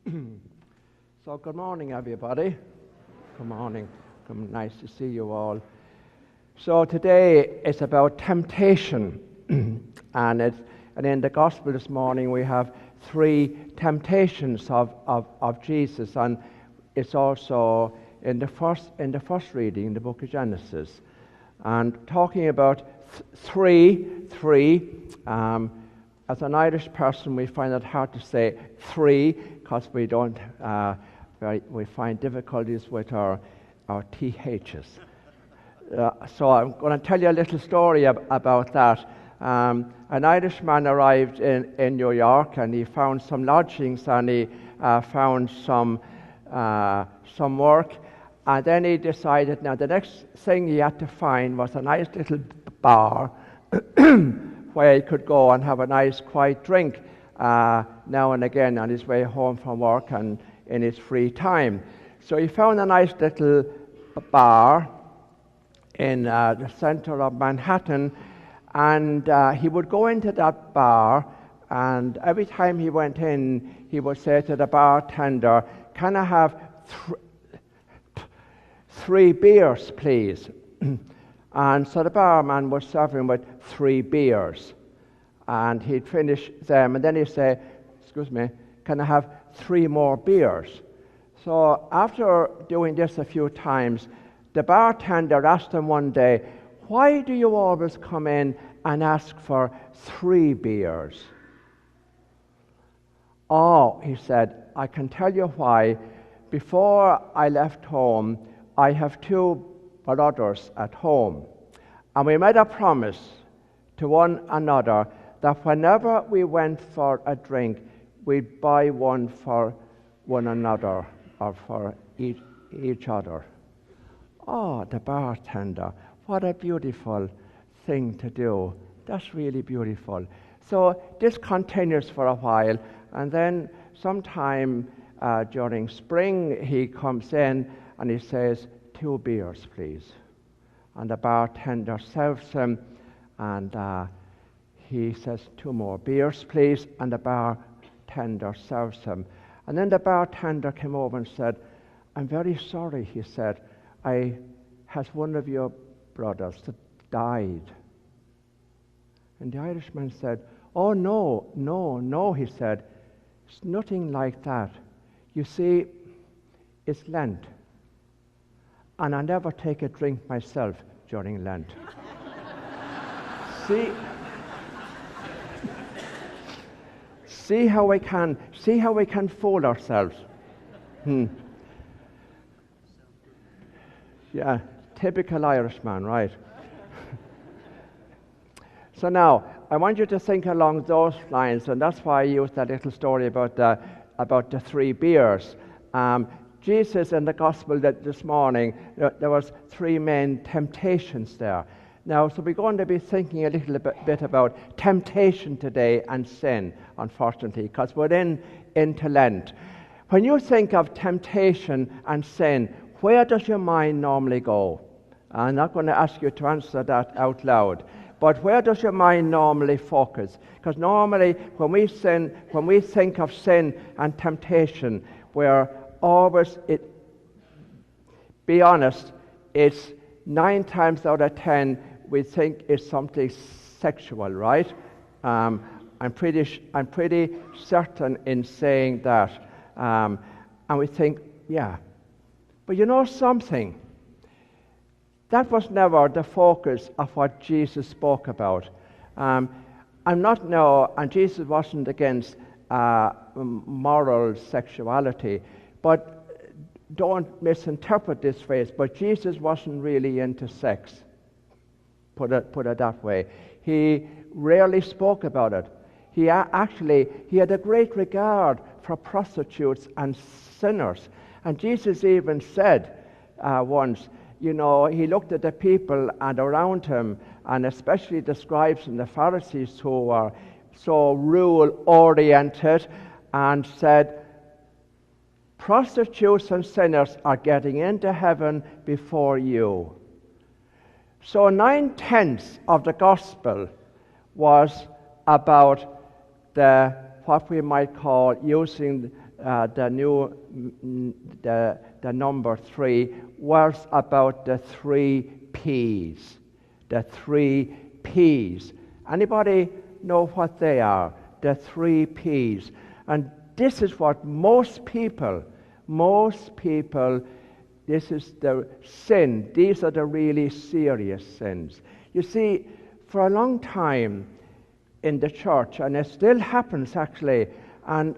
So good morning, everybody. Good morning. Nice to see you all. So today it's about temptation, and in the gospel this morning we have three temptations of Jesus, and it's also in the first reading in the book of Genesis, and talking about three. As an Irish person, we find it hard to say three because we don't. We find difficulties with our THs. So I'm going to tell you a little story about that. An Irishman arrived in New York, and he found some lodgings, and he found some work, and then he decided now the next thing he had to find was a nice little bar where he could go and have a nice quiet drink now and again on his way home from work and in his free time. So he found a nice little bar in the center of Manhattan, and he would go into that bar, and every time he went in, he would say to the bartender, "Can I have three beers, please?" And so the barman would serve him with 3 beers, and he'd finish them, and then he'd say, "Excuse me, can I have 3 more beers?" So after doing this a few times, the bartender asked him one day, "Why do you always come in and ask for 3 beers?" "Oh," he said, "I can tell you why. Before I left home, I have 2 brothers at home, and we made a promise to one another that whenever we went for a drink, we'd buy one for one another or for each other." Oh, the bartender, what a beautiful thing to do. That's really beautiful. So this continues for a while, and then sometime during spring he comes in and he says, "2 beers, please." And the bartender serves him, and he says, "2 more beers, please," and the bartender serves him. And then the bartender came over and said, "I'm very sorry," he said, "has one of your brothers that died?" And the Irishman said, "Oh, no," he said, "it's nothing like that. You see, it's Lent, and I never take a drink myself during Lent." See how we can fool ourselves. Yeah, typical Irishman, right? So now I want you to think along those lines, and that's why I used that little story about the 3 beers. Jesus in the gospel that this morning, there was 3 main temptations there. Now, so we're going to be thinking a little bit about temptation today and sin, unfortunately, because we're into Lent. When you think of temptation and sin, where does your mind normally go? I'm not going to ask you to answer that out loud, but where does your mind normally focus? Because normally when we think of sin and temptation, we're always, be honest, it's 9 times out of 10 we think it's something sexual, right? I'm pretty certain in saying that, and we think, yeah. But you know something? That was never the focus of what Jesus spoke about. And Jesus wasn't against moral sexuality, but don't misinterpret this phrase, but Jesus wasn't really into sex, put it that way. He rarely spoke about it. He had a great regard for prostitutes and sinners. And Jesus even said once, he looked at the people and around him, and especially the scribes and the Pharisees who were so rule-oriented, and said, "Prostitutes and sinners are getting into heaven before you." So 9/10 of the gospel was about what we might call using the number 3 was about the 3 P's. The 3 P's. Anybody know what they are? The 3 P's. And this is what most people, this is the sin. These are the really serious sins. You see, for a long time in the church, and it still happens actually, and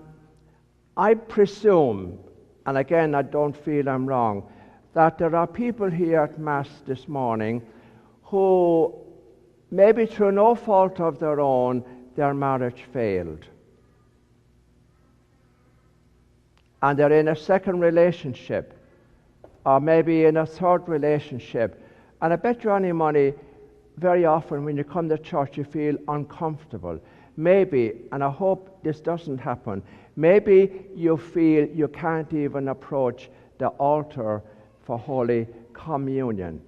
I presume, and again I don't feel I'm wrong, that there are people here at Mass this morning who, maybe through no fault of their own, their marriage failed. And they're in a second relationship, or maybe in a third relationship. And I bet you any money, very often when you come to church you feel uncomfortable. Maybe, and I hope this doesn't happen, maybe you feel you can't even approach the altar for Holy Communion.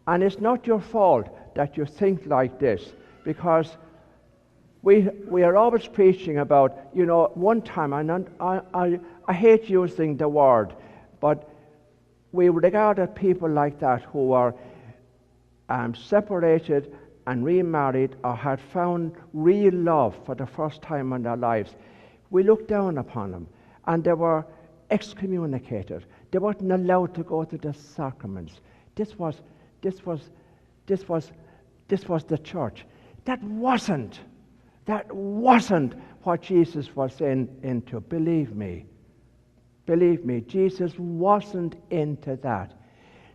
And it's not your fault that you think like this, because we are always preaching about, one time, and I hate using the word, but we regarded people like that who are separated and remarried or had found real love for the first time in their lives. We looked down upon them, and they were excommunicated. They weren't allowed to go to the sacraments. This was the church. That wasn't what Jesus was into. Believe me, Jesus wasn't into that.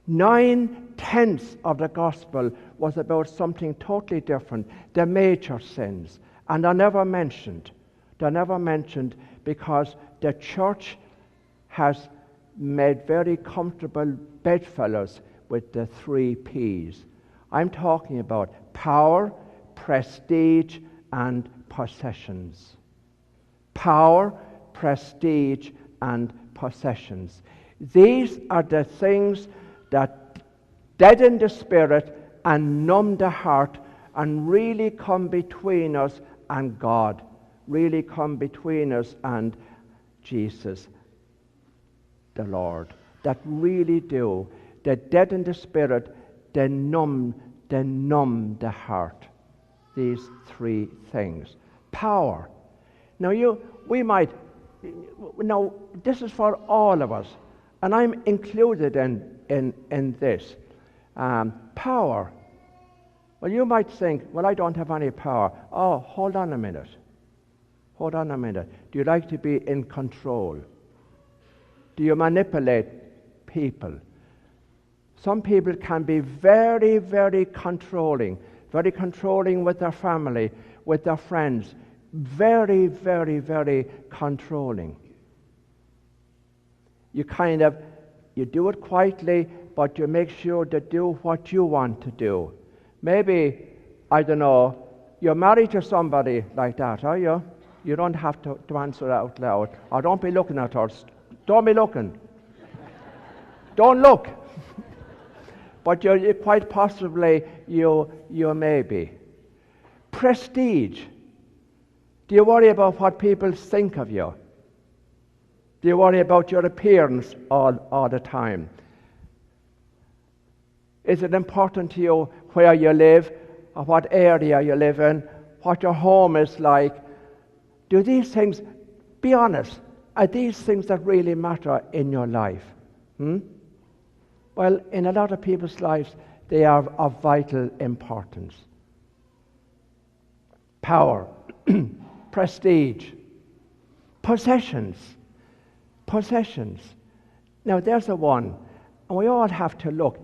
9/10 of the gospel was about something totally different, the major sins. And they're never mentioned. Because the church has made very comfortable bedfellows with the 3 P's. I'm talking about power, prestige, and possessions. Power, prestige, and possessions. These are the things that deaden the spirit and numb the heart and really come between us and God, really come between us and Jesus, the Lord, that really do. They deaden the spirit, they numb the heart. These 3 things. Power. Now this is for all of us, and I'm included in this. Power. Well, you might think, well, I don't have any power. Oh, hold on a minute. Do you like to be in control? Do you manipulate people? Some people can be very, very controlling with their family, with their friends. Very, very, very controlling. You do it quietly, but you make sure to do what you want to do. Maybe, I don't know, you're married to somebody like that, are you? You don't have to answer out loud. Or don't be looking at her. Don't be looking. Don't look. But you quite possibly, you may be. Prestige. Do you worry about what people think of you? Do you worry about your appearance all the time? Is it important to you where you live, or what area you live in, what your home is like? Do these things, be honest, are these things that really matter in your life? Well, in a lot of people's lives, they are of vital importance. Power, prestige, possessions. Now, there's a one, and we all have to look,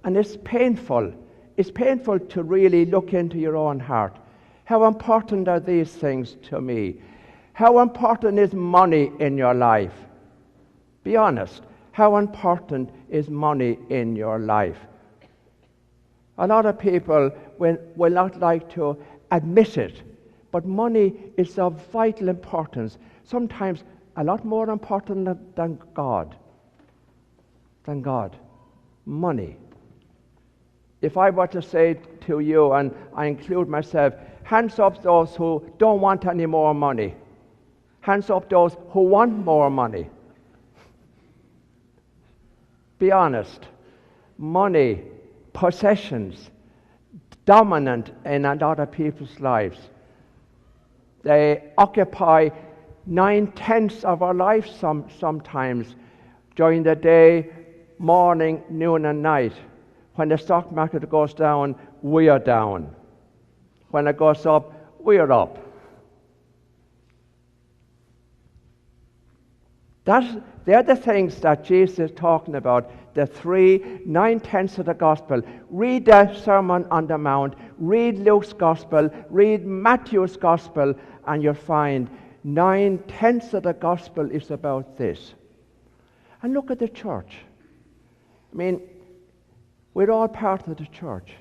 and it's painful. It's painful to really look into your own heart. How important are these things to me? How important is money in your life? Be honest. How important is money in your life? A lot of people will not like to admit it, but money is of vital importance. Sometimes a lot more important than God. Money. If I were to say to you, and I include myself, hands up those who don't want any more money. Hands up those who want more money. Be honest. Money, possessions, dominant in other people's lives. They occupy 9/10 of our lives sometimes during the day, morning, noon, and night. When the stock market goes down, we are down. When it goes up, we are up. They're the things that Jesus is talking about, the 9/10 of the gospel. Read the Sermon on the Mount, read Luke's gospel, read Matthew's gospel, and you'll find 9/10 of the gospel is about this. And look at the church. I mean, we're all part of the church.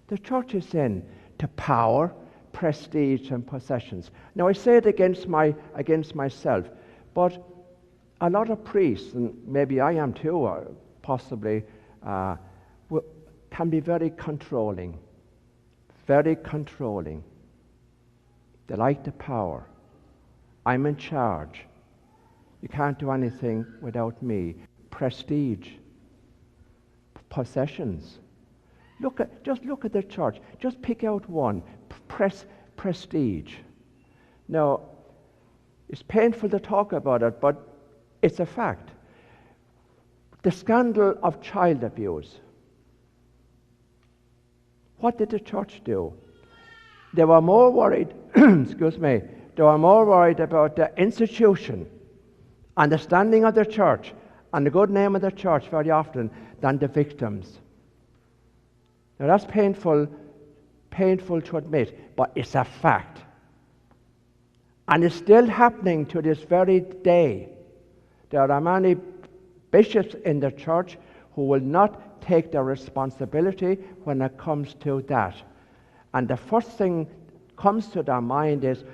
The church is in to power, prestige, and possessions. Now, I say it against myself, but a lot of priests, and maybe I am too, possibly, can be very controlling. Very controlling. They like the power. I'm in charge. You can't do anything without me. Prestige. Possessions. Just look at the church. Just pick out one. Prestige. Now, it's painful to talk about it, but it's a fact. The scandal of child abuse. What did the church do? They were more worried, they were more worried about the institution and the standing of the church and the good name of the church very often than the victims. Now that's painful to admit, but it's a fact. And it's still happening to this very day. There are many bishops in the church who will not take their responsibility when it comes to that. And the first thing comes to their mind is,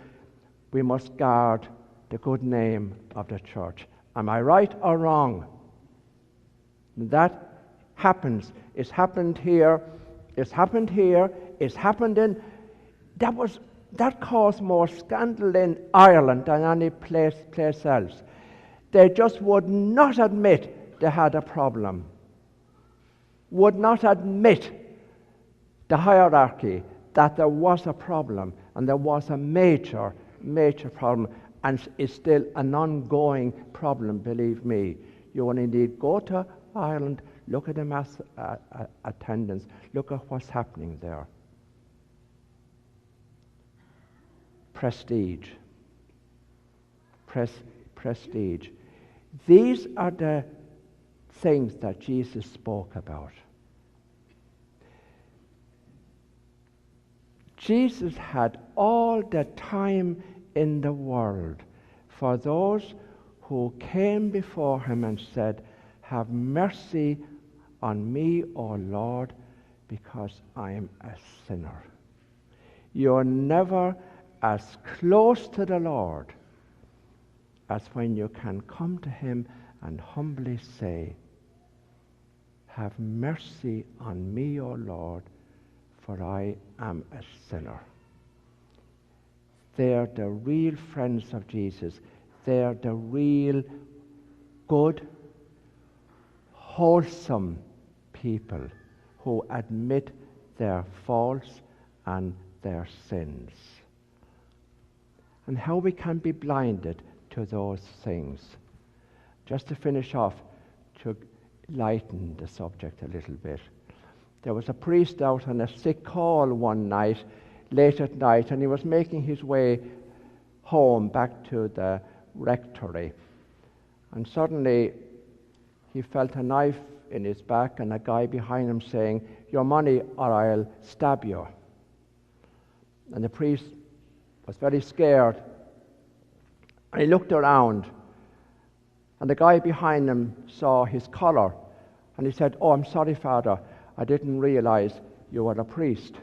we must guard the good name of the church. Am I right or wrong? That happens. It's happened here. It's happened here. It's happened in... That caused more scandal in Ireland than any place else. They just would not admit they had a problem. Would not admit the hierarchy that there was a problem, and there was a major problem, and it's still an ongoing problem, believe me. You only need go to Ireland, look at the mass attendance, look at what's happening there. Prestige. Prestige. These are the things that Jesus spoke about. Jesus had all the time in the world for those who came before him and said, "Have mercy on me, O Lord, because I am a sinner." You're never as close to the Lord as when you can come to him and humbly say, "Have mercy on me, O Lord, for I am a sinner." They're the real friends of Jesus. They're the real good, wholesome people who admit their faults and their sins. And how we can be blinded to those things. Just to finish off, to lighten the subject a little bit. There was a priest out on a sick call one night, late at night, and he was making his way home back to the rectory. And suddenly he felt a knife in his back and a guy behind him saying, "Your money or I'll stab you." And the priest was very scared. And he looked around, and the guy behind him saw his collar, and he said, "Oh, I'm sorry, Father, I didn't realize you were a priest."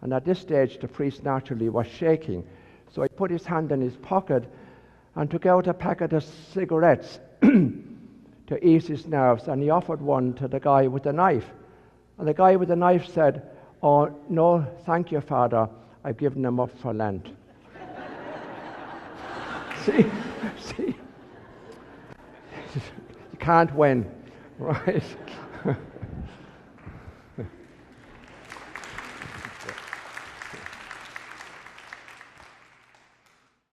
And at this stage, the priest naturally was shaking. So he put his hand in his pocket and took out a packet of cigarettes to ease his nerves, and he offered one to the guy with the knife. And the guy with the knife said, "Oh, no, thank you, Father, I've given them up for Lent." See, see, you can't win, right?